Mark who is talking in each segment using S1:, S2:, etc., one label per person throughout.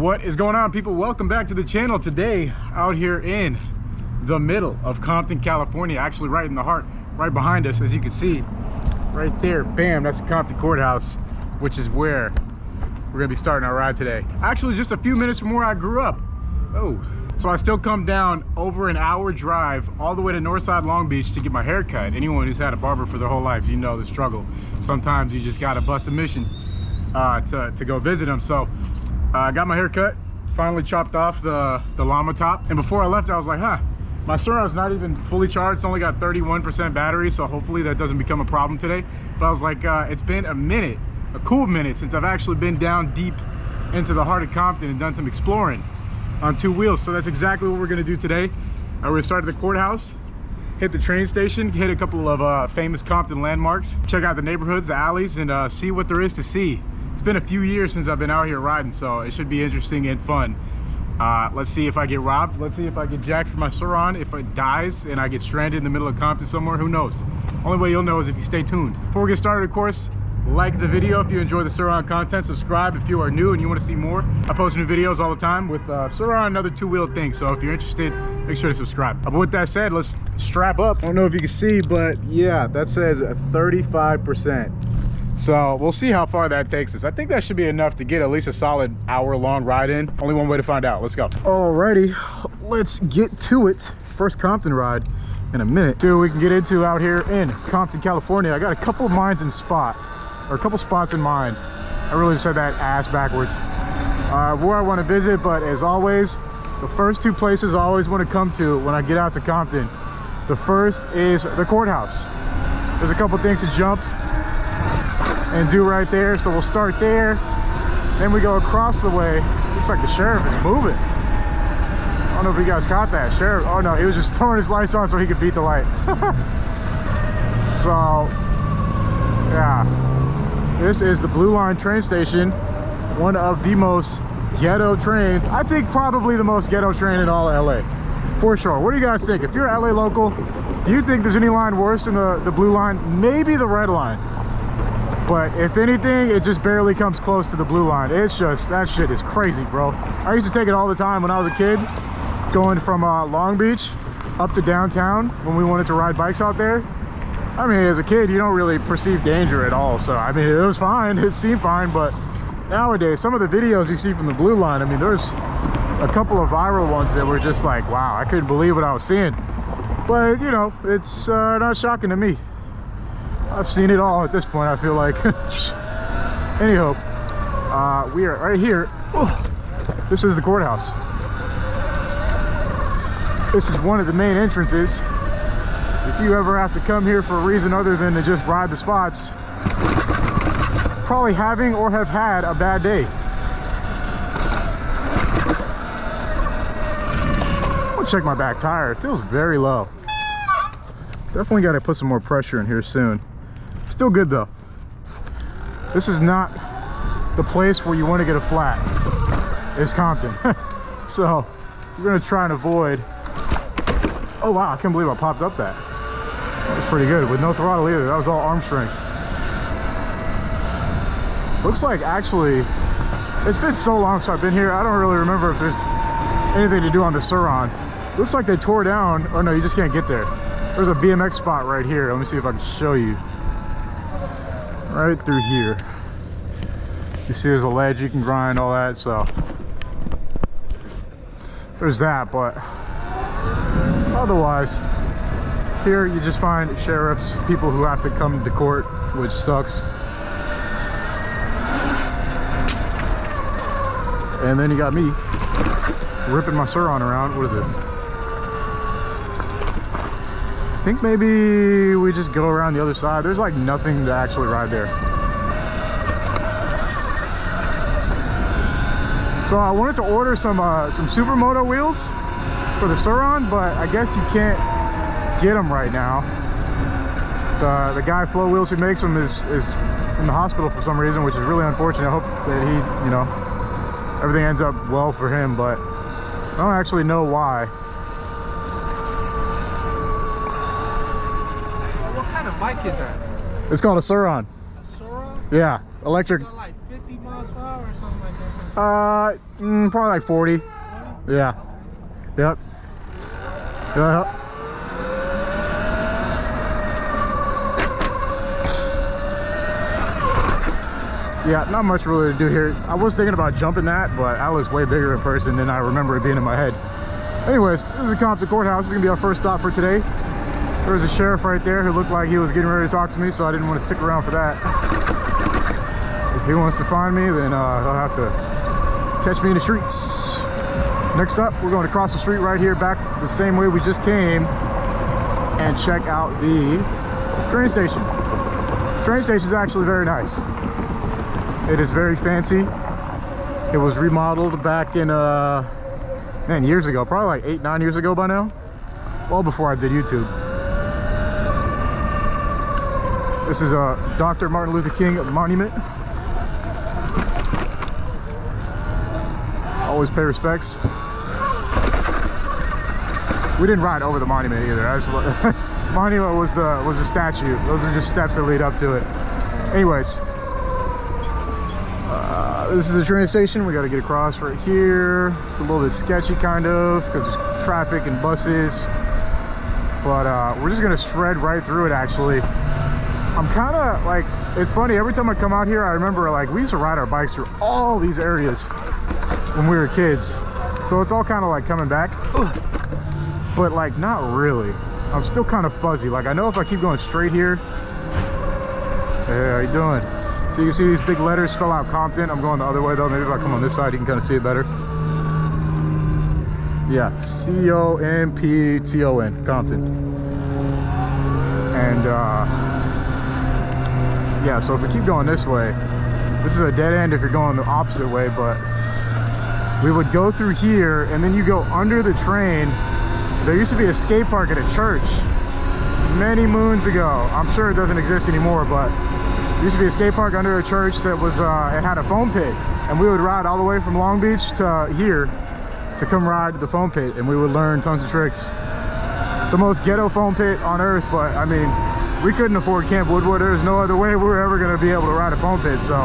S1: What is going on, people? Welcome back to the channel. Today out here in the middle of Compton, California, actually right in the heart, right behind us, as you can see right there. Bam, that's the Compton Courthouse, which is where we're gonna be starting our ride today. Actually just a few minutes from where I grew up. So I still come down over an hour drive all the way to Northside Long Beach to get my hair cut. Anyone who's had a barber for their whole life, you know the struggle. Sometimes you just gotta bust a mission to go visit them. So I got my hair cut, finally chopped off the llama top. And before I left, I was like, my Surron's not even fully charged. It's only got 31% battery, so hopefully that doesn't become a problem today. But I was like, it's been a cool minute since I've actually been down deep into the heart of Compton and done some exploring on two wheels. So that's exactly what we're gonna do today. We're gonna start at the courthouse, hit the train station, hit a couple of famous Compton landmarks, check out the neighborhoods, the alleys, and see what there is to see. It's been a few years since I've been out here riding, so it should be interesting and fun. Let's see if I get robbed. Let's see if I get jacked for my Surron. If it dies and I get stranded in the middle of Compton somewhere, who knows? Only way you'll know is if you stay tuned. Before we get started, of course, like the video if you enjoy the Surron content. Subscribe if you are new and you want to see more. I post new videos all the time with Surron and other two-wheeled things, so if you're interested, make sure to subscribe. But with that said, let's strap up. I don't know if you can see, but yeah, that says 35%. So we'll see how far that takes us. I think that should be enough to get at least a solid hour-long ride in. Only one way to find out. Let's go. Alrighty, let's get to it. First Compton ride in a minute. See what we can get into out here in Compton, California. I got a couple of a couple spots in mind. I really said that ass backwards. Where I want to visit, but as always, the first two places I always want to come to when I get out to Compton. The first is the courthouse. There's a couple things to jump and do right there, so we'll start there. Then we go across the way. Looks like the sheriff is moving. I don't know if you guys caught that. Sheriff, oh no, he was just throwing his lights on so he could beat the light. So yeah, this is the Blue Line train station, one of the most ghetto trains. I think probably the most ghetto train in all of LA, for sure. What do you guys think? If you're LA local, do you think there's any line worse than the Blue Line? Maybe the Red Line. But if anything, it just barely comes close to the Blue Line. It's just, that shit is crazy, bro. I used to take it all the time when I was a kid, going from Long Beach up to downtown when we wanted to ride bikes out there. I mean, as a kid, you don't really perceive danger at all. So, I mean, it was fine. It seemed fine. But nowadays, some of the videos you see from the Blue Line, I mean, there's a couple of viral ones that were just like, wow, I couldn't believe what I was seeing. But, you know, it's not shocking to me. I've seen it all at this point, I feel like. Anyhow, we are right here. This is the courthouse. This is one of the main entrances. If you ever have to come here for a reason other than to just ride the spots, probably having or have had a bad day. I'll check my back tire. It feels very low. Definitely got to put some more pressure in here soon. Still good though. This is not the place where you want to get a flat. It's Compton. So we're gonna try and avoid. Oh wow, I can't believe I popped up that. That was pretty good with no throttle either. That was all arm strength. Looks like actually, it's been so long since I've been here. I don't really remember if there's anything to do on the Surron. Looks like they tore down. Oh no, you just can't get there. There's a BMX spot right here. Let me see if I can show you. Right through here. You see there's a ledge you can grind, all that, so there's that. But otherwise, here you just find sheriffs, people who have to come to court, which sucks. And then you got me ripping my Surron around. What is this? I think maybe we just go around the other side. There's like nothing to actually ride there. So I wanted to order some supermoto wheels for the Surron, but I guess you can't get them right now. The guy Flow Wheels who makes them is in the hospital for some reason, which is really unfortunate. I hope that he, you know, everything ends up well for him, but I don't actually know why.
S2: Bike is that?
S1: It's called a Surron.
S2: A Surron?
S1: Yeah, electric.
S2: Like 50 miles per hour or something like that.
S1: Probably like 40. Yeah. Yep. Yep. Yeah, not much really to do here. I was thinking about jumping that, but that looks way bigger in person than I remember it being in my head. Anyways, this is the Compton Courthouse. This is gonna be our first stop for today. There was a sheriff right there who looked like he was getting ready to talk to me, so I didn't want to stick around for that. If he wants to find me, then he'll have to catch me in the streets. Next up, we're going to cross the street right here, back the same way we just came, and check out the train station. The train station is actually very nice. It is very fancy. It was remodeled back in, man, years ago, probably like 8, 9 years ago by now. Well before I did YouTube. This is a Dr. Martin Luther King monument. Always pay respects. We didn't ride over the monument either. Monument was the statue. Those are just steps that lead up to it. Anyways, this is the train station. We got to get across right here. It's a little bit sketchy kind of because there's traffic and buses, but we're just gonna shred right through it. Actually, I'm kind of like, it's funny, every time I come out here I remember like we used to ride our bikes through all these areas when we were kids, so it's all kind of like coming back. But like not really. I'm still kind of fuzzy. Like I know if I keep going straight here. Hey, how you doing? So you can see these big letters spell out Compton. I'm going the other way though. Maybe if I come on this side you can kind of see it better. Yeah, C-O-M-P-T-O-N, Compton. And yeah, so if we keep going this way, this is a dead end if you're going the opposite way, but we would go through here and then you go under the train. There used to be a skate park at a church many moons ago. I'm sure it doesn't exist anymore, but there used to be a skate park under a church that was, it had a foam pit, and we would ride all the way from Long Beach to here to come ride the foam pit, and we would learn tons of tricks. The most ghetto foam pit on earth, but I mean, we couldn't afford Camp Woodward. There was no other way we were ever going to be able to ride a foam pit, so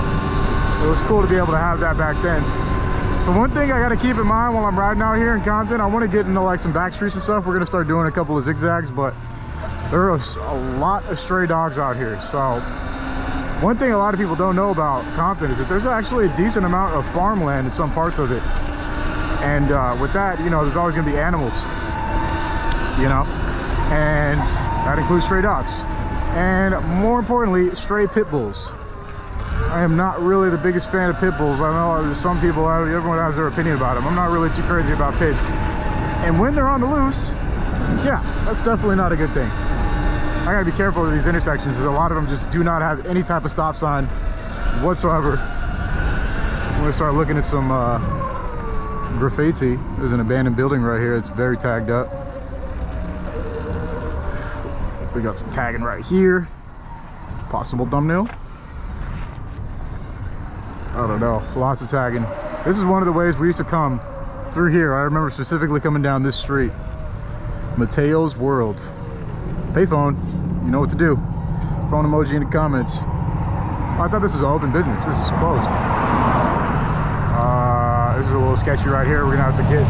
S1: it was cool to be able to have that back then. So one thing I got to keep in mind while I'm riding out here in Compton, I want to get into like some back streets and stuff. We're going to start doing a couple of zigzags, but there are a lot of stray dogs out here. So one thing a lot of people don't know about Compton is that there's actually a decent amount of farmland in some parts of it. And with that, you know, there's always going to be animals, you know, and that includes stray dogs. And more importantly, stray pit bulls. I am not really the biggest fan of pit bulls. I know there's some people, everyone has their opinion about them. I'm not really too crazy about pits. And when they're on the loose, yeah, that's definitely not a good thing. I gotta be careful with these intersections because a lot of them just do not have any type of stop sign whatsoever. I'm gonna start looking at some graffiti. There's an abandoned building right here. It's very tagged up. We got some tagging right here. Possible thumbnail. I don't know, lots of tagging. This is one of the ways we used to come through here. I remember specifically coming down this street. Mateo's World. Payphone, you know what to do. Phone emoji in the comments. Oh, I thought this was an open business. This is closed. This is a little sketchy right here. We're gonna have to get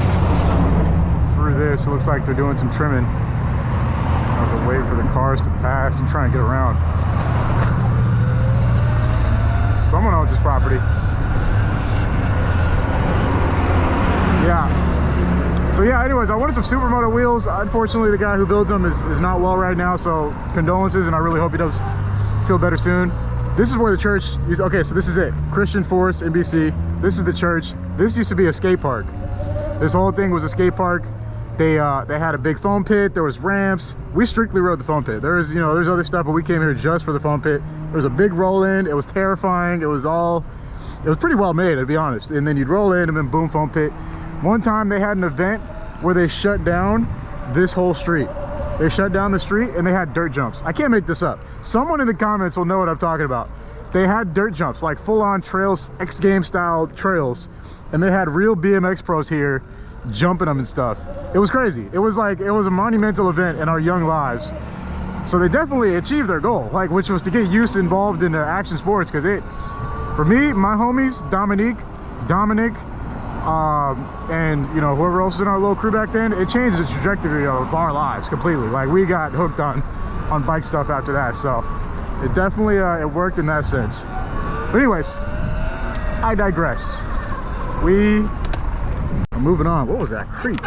S1: through this. It looks like they're doing some trimming. I have to wait for the cars to pass and try and get around. Someone owns this property. Yeah. So yeah, anyways, I wanted some supermoto wheels. Unfortunately, the guy who builds them is not well right now, so condolences, and I really hope he does feel better soon. This is where the church used, okay, so this is it. Christian Forest, NBC. This is the church. This used to be a skate park. This whole thing was a skate park. They had a big foam pit. There was ramps. We strictly rode the foam pit. There's, you know, there's other stuff, but we came here just for the foam pit. There was a big roll in. It was terrifying. It was pretty well made, to be honest. And then you'd roll in and then boom, foam pit. One time they had an event where they shut down this whole street. They shut down the street and they had dirt jumps. I can't make this up. Someone in the comments will know what I'm talking about. They had dirt jumps, like full-on trails, X Games style trails. And they had real BMX pros here jumping them and stuff. It was crazy. It was like, it was a monumental event in our young lives. So they definitely achieved their goal, like, which was to get youth involved in action sports. Because for me, my homies, Dominique, Dominic, and you know, whoever else was in our little crew back then, it changed the trajectory of our lives completely. Like, we got hooked on bike stuff after that, so it definitely it worked in that sense. But anyways, I digress. We are moving on. What was that? Creep.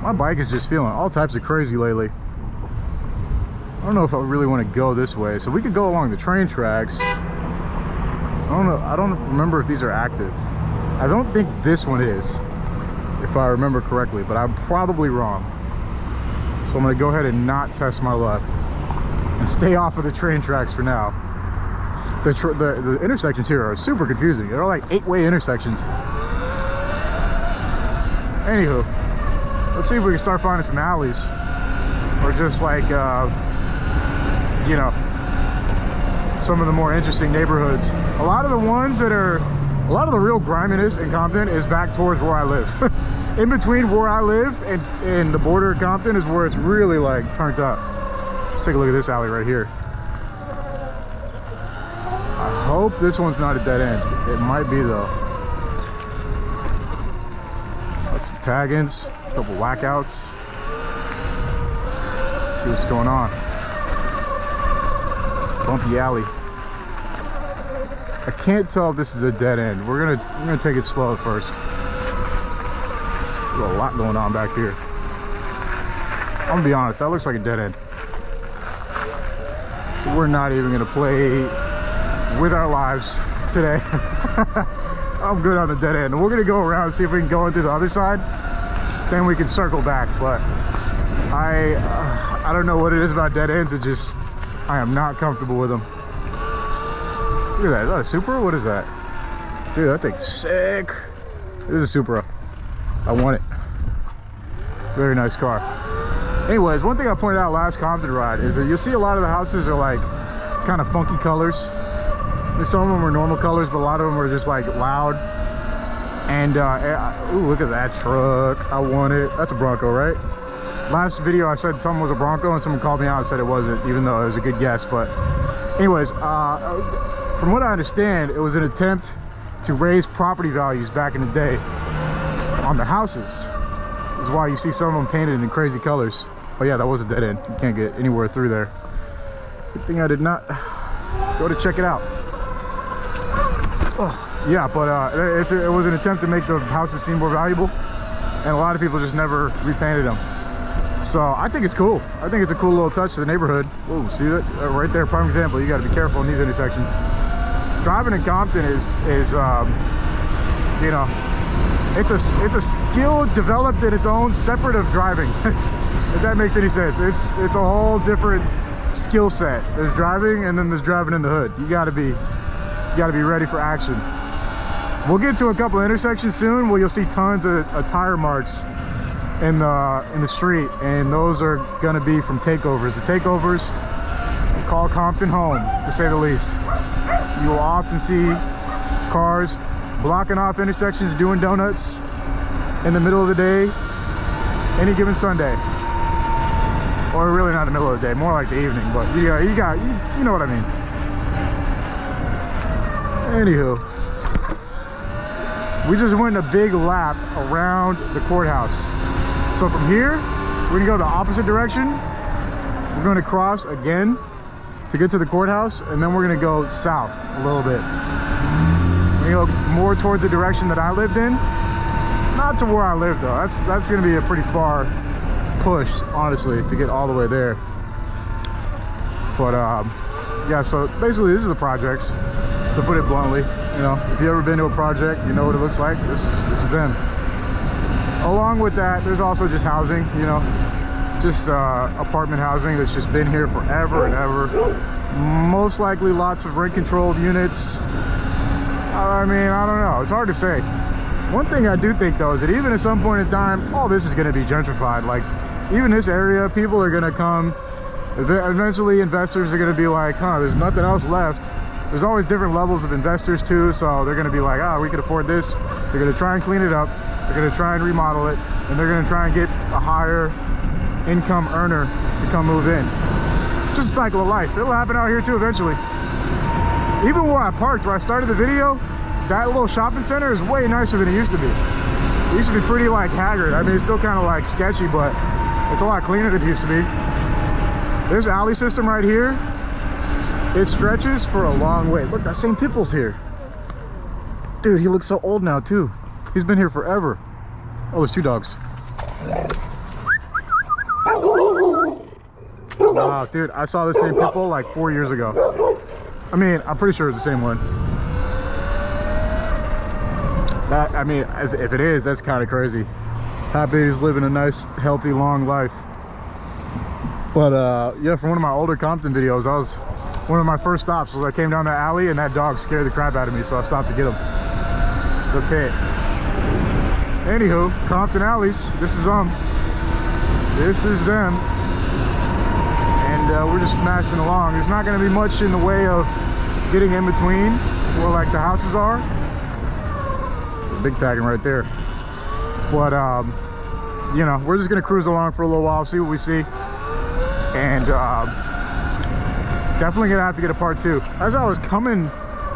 S1: My bike is just feeling all types of crazy lately. I don't know if I really want to go this way, so we could go along the train tracks. I don't know. I don't remember if these are active. I don't think this one is, if I remember correctly, but I'm probably wrong. So I'm going to go ahead and not test my luck and stay off of the train tracks for now. The intersections here are super confusing. They're like 8-way intersections. Anywho, let's see if we can start finding some alleys, or just like you know, some of the more interesting neighborhoods. A lot of the real griminess in Compton is back towards where I live. In between where I live and the border of Compton is where it's really like turned up. Let's take a look at this alley right here. I hope this one's not a dead end. It might be though. Some tag-ins, a couple whackouts. Let's see what's going on. Bumpy alley. I can't tell if this is a dead end. We're gonna take it slow at first. There's a lot going on back here. I'm gonna be honest, that looks like a dead end. So we're not even gonna play with our lives today. I'm good on the dead end. We're gonna go around and see if we can go into the other side. Then we can circle back. But I don't know what it is about dead ends. I am not comfortable with them. Look at that. Is that a Supra? What is that? Dude, that thing's sick. This is a Supra. I want it. Very nice car. Anyways, one thing I pointed out last Compton ride is that you'll see a lot of the houses are like kind of funky colors. Some of them are normal colors, but a lot of them are just like loud. And ooh, look at that truck. I want it. That's a Bronco, right? Last video I said something was a Bronco and someone called me out and said it wasn't, even though it was a good guess. But anyways, from what I understand, it was an attempt to raise property values back in the day on the houses. This is why you see some of them painted in crazy colors. Oh yeah, that was a dead end. You can't get anywhere through there. Good thing I did not go to check it out. Oh, yeah, but it was an attempt to make the houses seem more valuable, and a lot of people just never repainted them. So I think it's cool. I think it's a cool little touch to the neighborhood. Ooh, see that right there? Prime example. You got to be careful in these intersections. Driving in Compton is you know, it's a skill developed in its own, separate of driving. If that makes any sense. It's a whole different skill set. There's driving, and then there's driving in the hood. You got to be ready for action. We'll get to a couple of intersections soon where you'll see tons of tire marks in the street, and those are going to be from takeovers. The takeovers call Compton home, to say the least. You will often see cars blocking off intersections, doing donuts in the middle of the day, any given Sunday. Or really not the middle of the day, more like the evening, but you know what I mean. Anywho, we just went a big lap around the courthouse. So from here, we're gonna go the opposite direction. We're gonna cross again to get to the courthouse, and then we're gonna go south a little bit. We're gonna go more towards the direction that I lived in. Not to where I live though. That's gonna be a pretty far push, honestly, to get all the way there. But yeah, so basically this is the projects, to put it bluntly. You know, if you've ever been to a project, you know what it looks like. This is them. Along with that, there's also just housing, you know, just apartment housing that's just been here forever and ever. Most likely lots of rent controlled units. I mean, I don't know, it's hard to say. One thing I do think though is that even at some point in time, all this is going to be gentrified. Like, even this area, people are going to come, eventually investors are going to be like, huh, there's nothing else left. There's always different levels of investors too, so they're going to be like, ah, we could afford this. They're going to try and clean it up. They're going to try and remodel it, and they're going to try and get a higher income earner to come move in. Just a cycle of life. It'll happen out here too eventually. Even where I parked, where I started the video, that little shopping center is way nicer than it used to be. It used to be pretty like haggard. I mean, it's still kind of like sketchy, but it's a lot cleaner than it used to be. There's alley system right here. It stretches for a long way. Look, that same Pitbull's here. Dude, he looks so old now too. He's been here forever. Oh, there's 2 dogs. Wow, dude, I saw the same Pitbull like 4 years ago. I mean, I'm pretty sure it's the same one. That, I mean, if it is, that's kind of crazy. Happy he's living a nice, healthy, long life. But yeah, for one of my older Compton videos, one of my first stops was I came down the alley and that dog scared the crap out of me, so I stopped to get him. Okay. Anywho, Compton alleys. This is them. This is them. And we're just smashing along. There's not going to be much in the way of getting in between where like the houses are. Big tagging right there. But you know, we're just gonna cruise along for a little while, see what we see, and definitely gonna have to get a part 2. As I was coming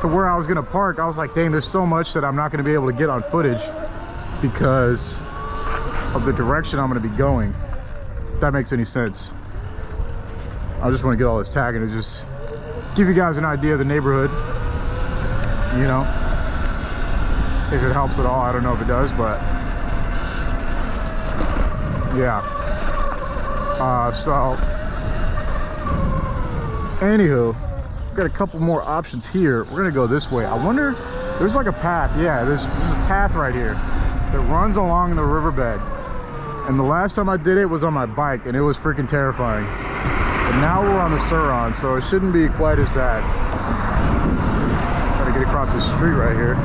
S1: to where I was gonna park, I was like, dang, there's so much that I'm not gonna be able to get on footage because of the direction I'm gonna be going, if that makes any sense. I just want to get all this tagging to just give you guys an idea of the neighborhood, you know, if it helps at all. I don't know if it does, but yeah. So anywho, got a couple more options here. We're gonna go this way. I wonder, there's like a path. Yeah, there's a path right here that runs along the riverbed, and the last time I did it was on my bike and it was freaking terrifying. But now we're on the Surron, so it shouldn't be quite as bad. Gotta get across this street right here.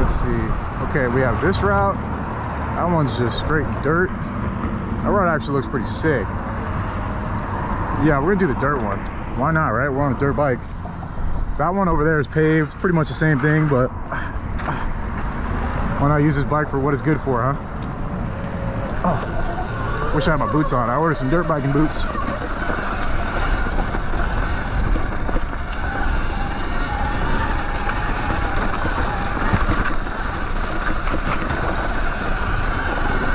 S1: Let's see. Okay, we have this route. That one's just straight dirt. That route actually looks pretty sick. Yeah, we're gonna do the dirt one. Why not, right? We're on a dirt bike. That one over there is paved. It's pretty much the same thing, but why not use this bike for what it's good for, huh? Oh, wish I had my boots on. I ordered some dirt biking boots.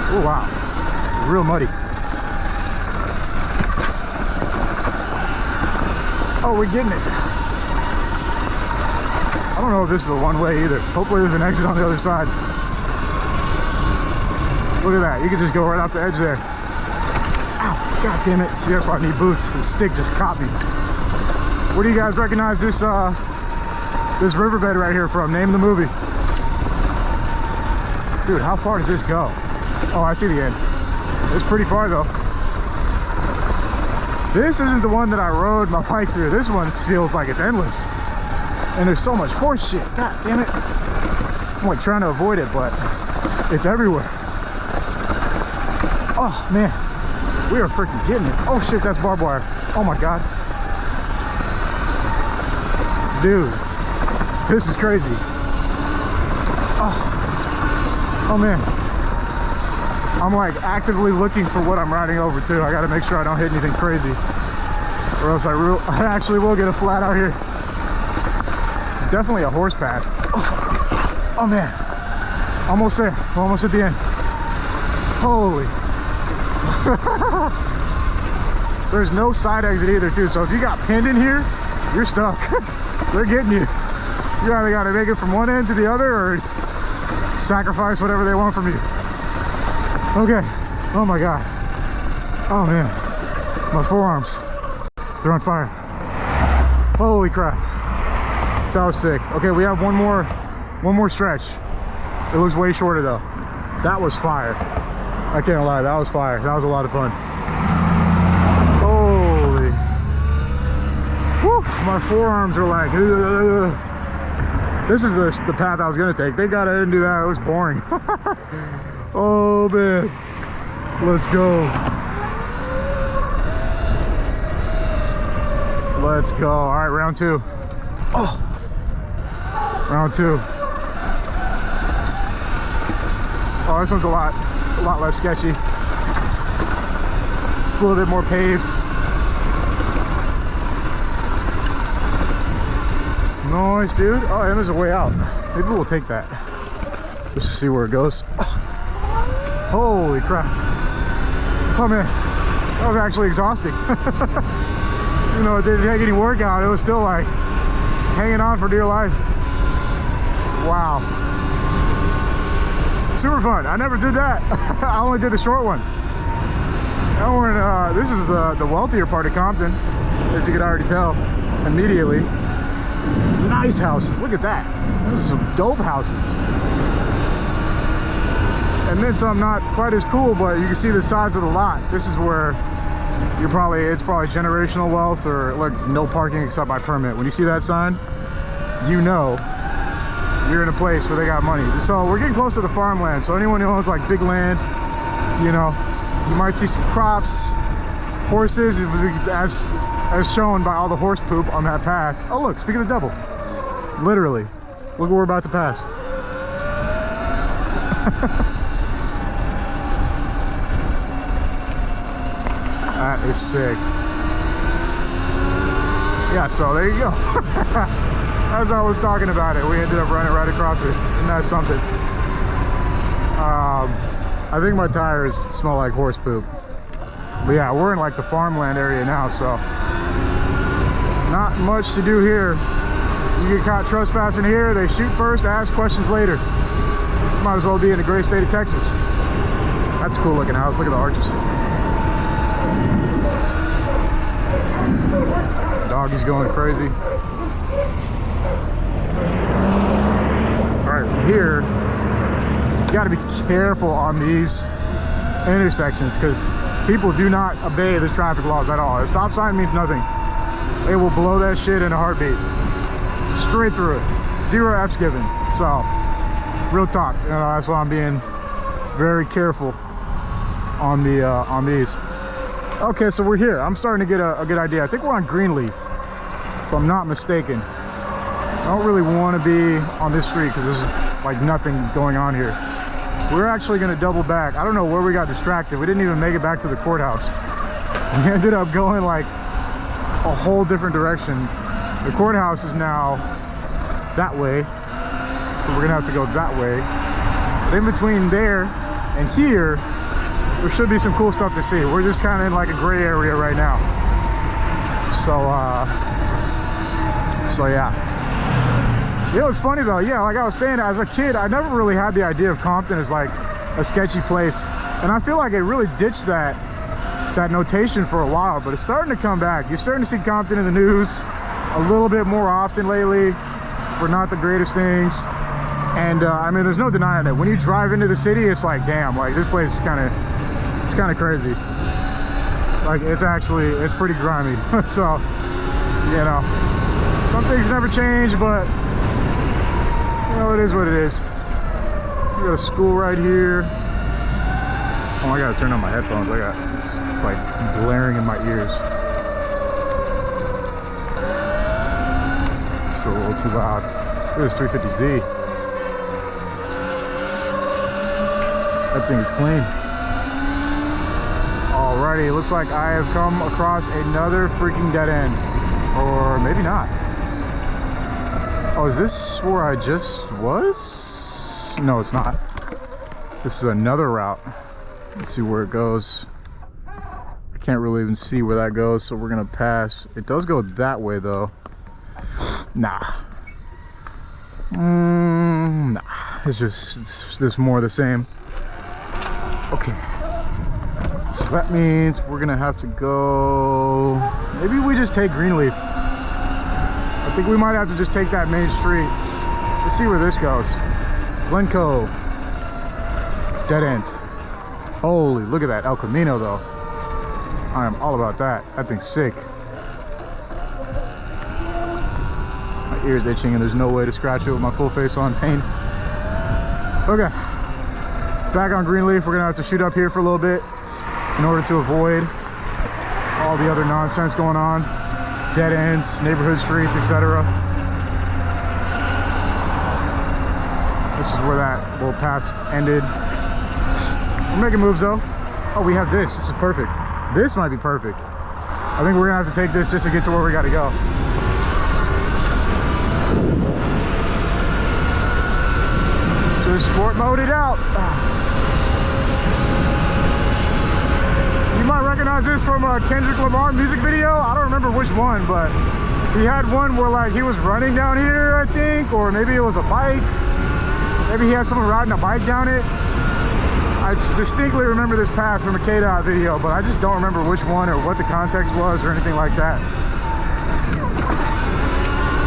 S1: Oh wow, real muddy. Oh, we're getting it. I don't know if this is a one-way either. Hopefully there's an exit on the other side. Look at that, you can just go right off the edge there. Ow, god damn it. See, that's why I need boots. The stick just caught me. Where do you guys recognize this this riverbed right here from? Name the movie. Dude, how far does this go? Oh, I see the end. It's pretty far though. This isn't the one that I rode my bike through. This one feels like it's endless. And there's so much horse shit. God damn it. I'm like trying to avoid it, but it's everywhere. Oh man, we are freaking getting it. Oh shit, that's barbed wire. Oh my god. Dude, this is crazy. Oh man. I'm like actively looking for what I'm riding over to. I gotta make sure I don't hit anything crazy, or else I actually will get a flat out here. It's definitely a horse pad. Oh man, almost there. We're almost at the end. Holy. There's no side exit either too, so if you got pinned in here, you're stuck. They're getting you. You either gotta make it from one end to the other or sacrifice whatever they want from you. Okay, oh my god. Oh man, my forearms, they're on fire. Holy crap, that was sick. Okay, we have one more stretch. It looks way shorter though. That was fire. I can't lie, that was fire. That was a lot of fun. Holy. Whew, my forearms are like, ugh. This is the path I was gonna take. Thank God I didn't do that, it was boring. Oh man, let's go. Let's go. All right, round 2. Oh, round 2. Oh, this one's a lot less sketchy. It's a little bit more paved. Nice, dude. Oh, and there's a way out. Maybe we'll take that. Just to see where it goes. Holy crap. Oh man, that was actually exhausting. You know, it didn't take any workout. It was still like hanging on for dear life. Wow. Super fun. I never did that. I only did the short one. Now we're in, this is the wealthier part of Compton, as you could already tell immediately. Nice houses. Look at that. Those are some dope houses. And then some not quite as cool, but you can see the size of the lot. This is where it's probably generational wealth, or like no parking except by permit. When you see that sign, you know you're in a place where they got money. So we're getting close to the farmland. So anyone who owns like big land, you know, you might see some crops, horses, as shown by all the horse poop on that path. Oh look, speaking of the devil, literally, look what we're about to pass. That is sick. Yeah, so there you go. As I was talking about it, we ended up running right across it. Isn't that something? I think my tires smell like horse poop. But yeah, we're in like the farmland area now, so not much to do here. You get caught trespassing here, they shoot first, ask questions later. Might as well be in the great state of Texas. That's a cool looking house. Look at the arches. Doggy's going crazy. All right, from here, you got to be careful on these intersections because people do not obey the traffic laws at all. A stop sign means nothing. They will blow that shit in a heartbeat. Straight through it. Zero F's given. So, real talk. You know, that's why I'm being very careful on the these. Okay, so we're here. I'm starting to get a good idea. I think we're on Greenleaf, if I'm not mistaken. I don't really want to be on this street because there's like nothing going on here. We're actually going to double back. I don't know where we got distracted. We didn't even make it back to the courthouse. We ended up going like a whole different direction. The courthouse is now that way, so we're going to have to go that way. But in between there and here, there should be some cool stuff to see. We're just kind of in like a gray area right now. So yeah. You know, it's funny though. Yeah, like I was saying, as a kid, I never really had the idea of Compton as like a sketchy place. And I feel like it really ditched that notation for a while, but it's starting to come back. You're starting to see Compton in the news a little bit more often lately for not the greatest things. And I mean, there's no denying it. When you drive into the city, it's like, damn, like this place is kind of crazy. Like it's pretty grimy. So, you know, some things never change, but you know, it is what it is. We got a school right here. Oh, I gotta turn on my headphones. It's like blaring in my ears. Still a little too loud. Look at this 350Z. That thing is clean. Alrighty, looks like I have come across another freaking dead end. Or maybe not. Oh, is this where I just was? No, it's not. This is another route. Let's see where it goes. I can't really even see where that goes, so we're gonna pass. It does go that way though. Nah. Nah. It's just more of the same. Okay. So that means we're gonna have to go. Maybe we just take Greenleaf. I think we might have to just take that main street. Let's see where this goes. Glencoe. Dead end. Holy, look at that El Camino though. I am all about that. That thing's sick. My ear's itching and there's no way to scratch it with my full face on pain. Okay. Back on Greenleaf, we're gonna have to shoot up here for a little bit in order to avoid all the other nonsense going on. Dead ends, neighborhood streets, etc. This is where that little path ended. We're making moves though. Oh, we have this. This is perfect. This might be perfect. I think we're gonna have to take this just to get to where we gotta go. Just sport mode it out. You might recognize this from a Kendrick Lamar music video. I don't remember which one, but he had one where like he was running down here, I think, or maybe it was a bike. Maybe he had someone riding a bike down it. I distinctly remember this path from a K-Dot video, but I just don't remember which one or what the context was or anything like that.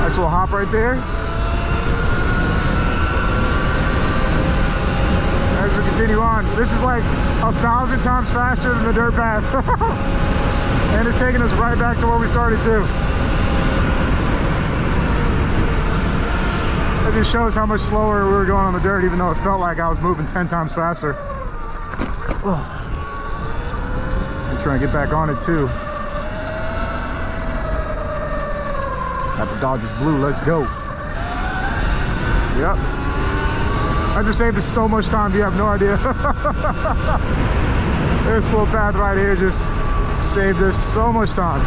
S1: Nice little hop right there. As we continue on, this is like 1,000 times faster than the dirt path. And it's taking us right back to where we started too. It just shows how much slower we were going on the dirt, even though it felt like I was moving 10 times faster. I'm trying to get back on it too. Got the Dodgers blue, let's go. Yep. I just saved us so much time, you have no idea. This little path right here just saved us so much time.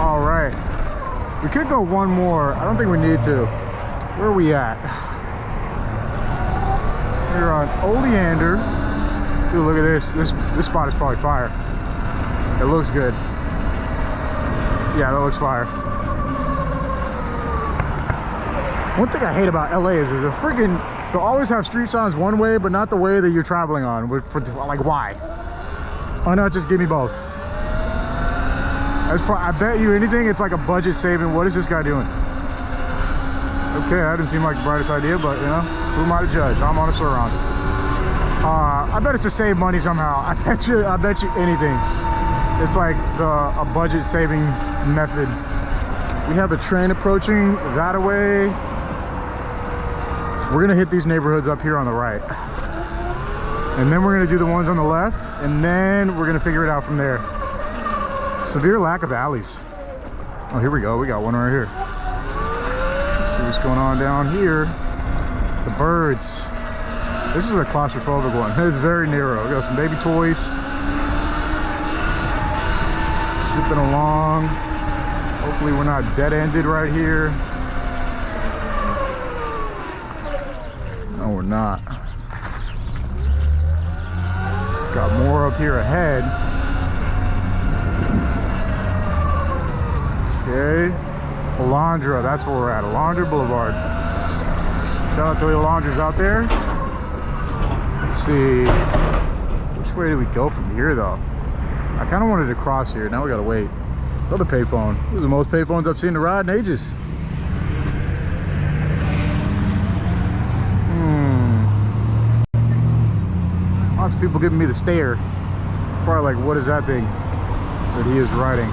S1: All right. We could go one more. I don't think we need to. Where are we at? We're on Oleander. Dude, look at this. This spot is probably fire. It looks good. Yeah, that looks fire. One thing I hate about LA is they'll always have street signs one way, but not the way that you're traveling on. Like, why? Why not just give me both? I bet you anything, it's like a budget saving. What is this guy doing? Okay, that didn't seem like the brightest idea, but you know, who am I to judge? I'm on a Surron. I bet it's to save money somehow. I bet you anything. It's like a budget saving method. We have a train approaching that way. We're gonna hit these neighborhoods up here on the right. And then we're gonna do the ones on the left, and then we're gonna figure it out from there. Severe lack of alleys. Oh, here we go. We got one right here. Let's see what's going on down here. The birds. This is a claustrophobic one. It's very narrow. We got some baby toys. Zipping along. Hopefully we're not dead-ended right here. No, we're not. Got more up here ahead. Okay, Alondra, that's where we're at, Alondra Boulevard. Shout out to the Alondras out there. Let's see, which way do we go from here though? I kind of wanted to cross here, now we gotta wait. Another payphone. These are the most payphones I've seen to ride in ages. Lots of people giving me the stare. Probably like, what is that thing that he is riding?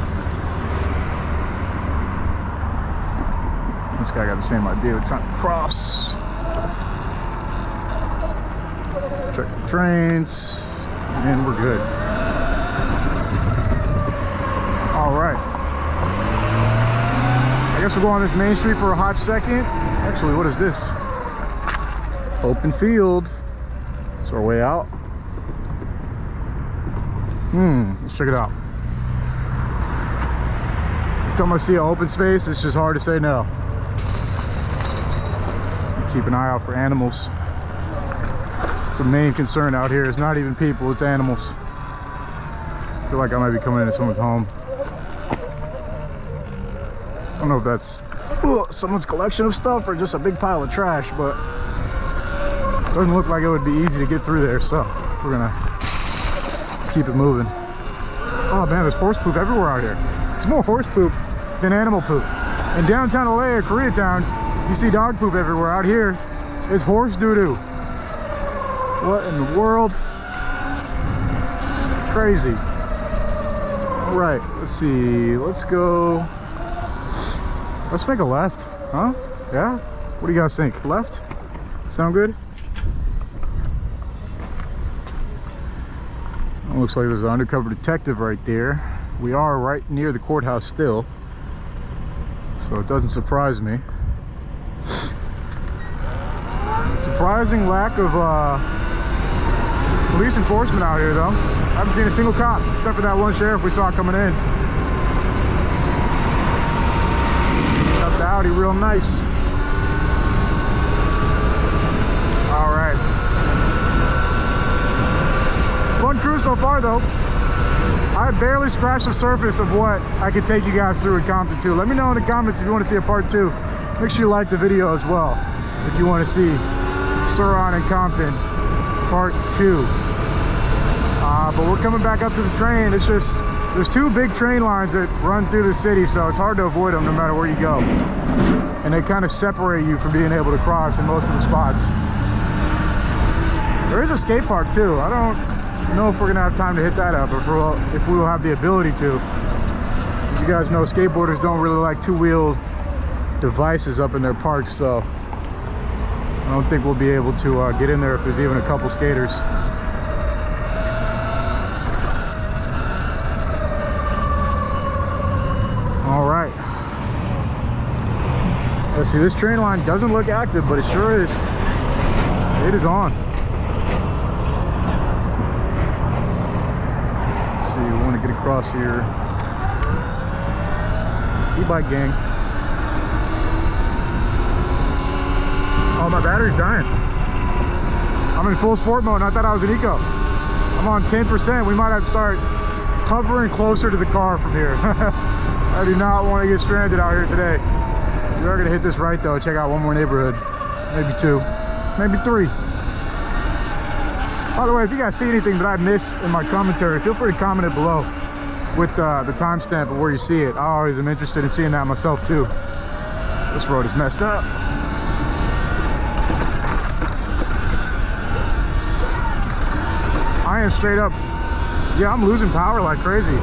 S1: This guy got the same idea. We're trying to cross. Check the trains, and we're good. All right. I guess we'll go on this main street for a hot second. Actually, what is this? Open field. It's our way out. Let's check it out. Every time I see an open space, it's just hard to say no. Keep an eye out for animals. It's a main concern out here. It's not even people, it's animals. I feel like I might be coming into someone's home. I don't know if that's someone's collection of stuff or just a big pile of trash, but it doesn't look like it would be easy to get through there, so we're gonna keep it moving. Oh man, there's horse poop everywhere out here. There's more horse poop than animal poop. In downtown LA or Koreatown, you see dog poop everywhere. Out here is horse doo-doo. What in the world? Crazy. All right, let's see. Let's go. Let's make a left, huh? Yeah? What do you guys think? Left? Sound good? Looks like there's an undercover detective right there. We are right near the courthouse still, so it doesn't surprise me. Surprising lack of police enforcement out here though. I haven't seen a single cop except for that one sheriff we saw coming in. Got the Audi real nice. improvement so far though. I barely scratched the surface of what I could take you guys through in Compton 2. Let me know in the comments if you want to see a part 2. Make sure you like the video as well if you want to see Surron and Compton part 2. But we're coming back up to the train. It's just, there's 2 big train lines that run through the city, so it's hard to avoid them no matter where you go. And they kind of separate you from being able to cross in most of the spots. There is a skate park too. I don't know if we're gonna have time to hit that up, if we will have the ability to. As you guys know, skateboarders don't really like 2-wheeled devices up in their parks, so I don't think we'll be able to get in there if there's even a couple skaters. All right. Let's see, this train line doesn't look active, but it sure is. It is on. Let's see, we want to get across here. E-bike gang. Oh, my battery's dying. I'm in full sport mode and I thought I was in eco. I'm on 10%. We might have to start hovering closer to the car from here. I do not want to get stranded out here today. We are going to hit this right though. Check out one more neighborhood. Maybe 2. Maybe 3. By the way, if you guys see anything that I miss in my commentary, feel free to comment it below with the timestamp of where you see it. I always am interested in seeing that myself too. This road is messed up. I am straight up, yeah, I'm losing power like crazy.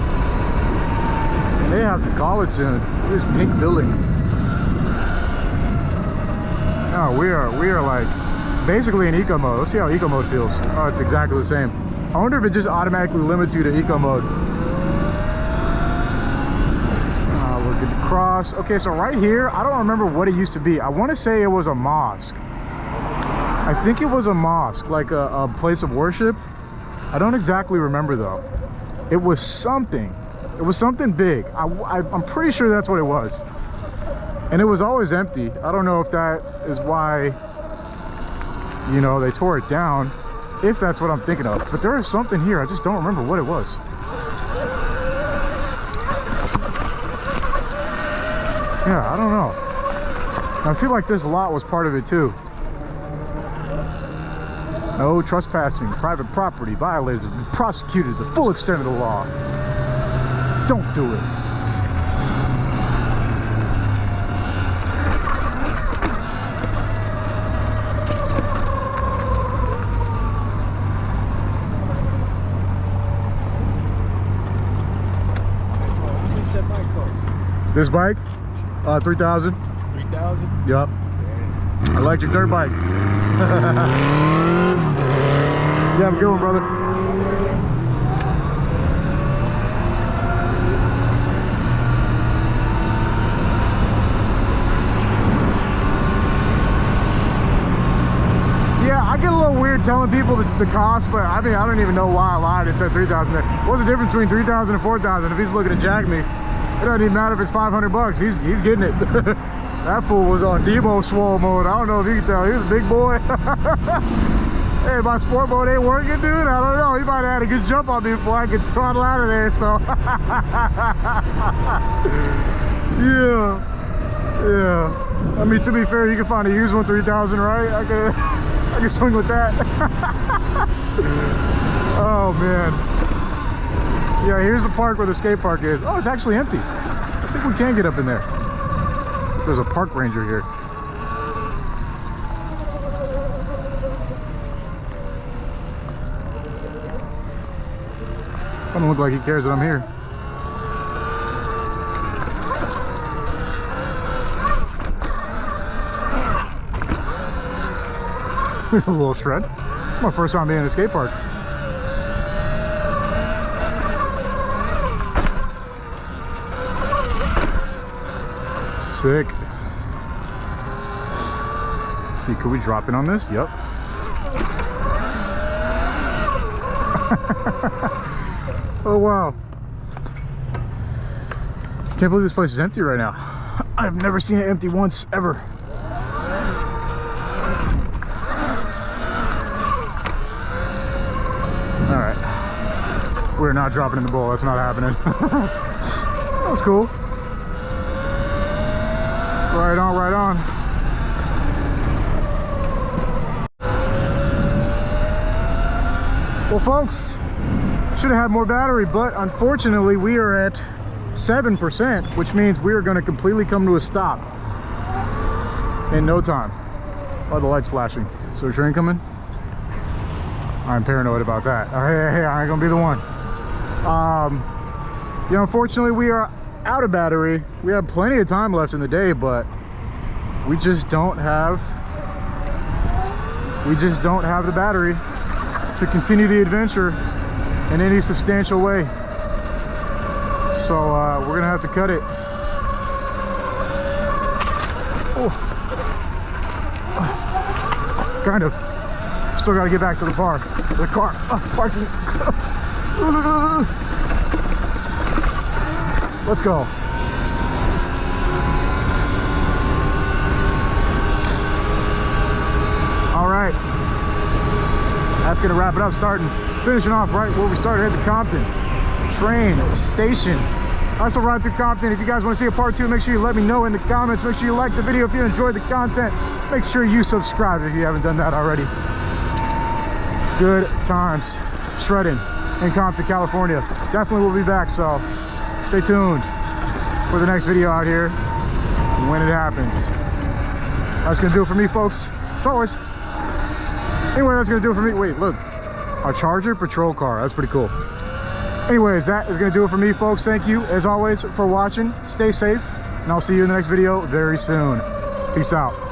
S1: They have to call it soon. This pink building. Oh, we are like basically in eco mode. Let's see how eco mode feels. Oh, it's exactly the same. I wonder if it just automatically limits you to eco mode. We're good to cross. Okay, so right here, I don't remember what it used to be. I want to say it was a mosque. I think it was a mosque, like a place of worship. I don't exactly remember though. It was something. It was something big. I'm pretty sure that's what it was. And it was always empty. I don't know if that is why, you know, they tore it down, if that's what I'm thinking of. But there is something here. I just don't remember what it was. Yeah, I don't know. I feel like this lot was part of it too. No trespassing, private property, violators will be prosecuted to the full extent of the law. Don't do it. This bike? 3,000. 3,000? Yup. Electric dirt bike. You have a good one, brother. Yeah, I get a little weird telling people the cost, but I mean, I don't even know why I lied and said 3,000 there. What's the difference between 3,000 and 4,000? If he's looking to jack me, it doesn't even matter if it's 500 bucks. He's getting it. That fool was on Demo swole mode. I don't know if you can tell. He was a big boy. Hey, my sport mode ain't working, dude. I don't know. He might have had a good jump on me before I could throttle out of there, so. Yeah. I mean, to be fair, you can find a used one 3,000, right? I can swing with that. Oh, man. Yeah, here's the park where the skate park is. Oh, it's actually empty. I think we can get up in there. There's a park ranger here. Doesn't look like he cares that I'm here. A little shred. My first time being in a skate park. Sick. Let's see, could we drop in on this? Yep. Oh wow. Can't believe this place is empty right now. I've never seen it empty once, ever. Alright. We're not dropping in the bowl. That's not happening. That was cool. Right on, right on. Well, folks, should have had more battery, but unfortunately we are at 7%, which means we are going to completely come to a stop in no time. Oh, the light's flashing. Is there a train coming? I'm paranoid about that. Oh, hey, I ain't gonna be the one. You know, unfortunately we are out of battery. We have plenty of time left in the day, but we just don't have the battery to continue the adventure in any substantial way. So we're gonna have to cut it. Oh. Kind of. Still gotta get back to the car. Parking. Let's go. All right. That's gonna wrap it up. Finishing off right where we started at the Compton train station. I also ride through Compton. If you guys want to see a part 2, make sure you let me know in the comments. Make sure you like the video if you enjoyed the content. Make sure you subscribe if you haven't done that already. Good times shredding in Compton, California. Definitely will be back, so stay tuned for the next video out here when it happens. That's gonna do it for me, folks. As always. Anyway, that's gonna do it for me. Wait, look, a Charger patrol car. That's pretty cool. Anyways, that is gonna do it for me, folks. Thank you as always for watching. Stay safe, and I'll see you in the next video very soon. Peace out.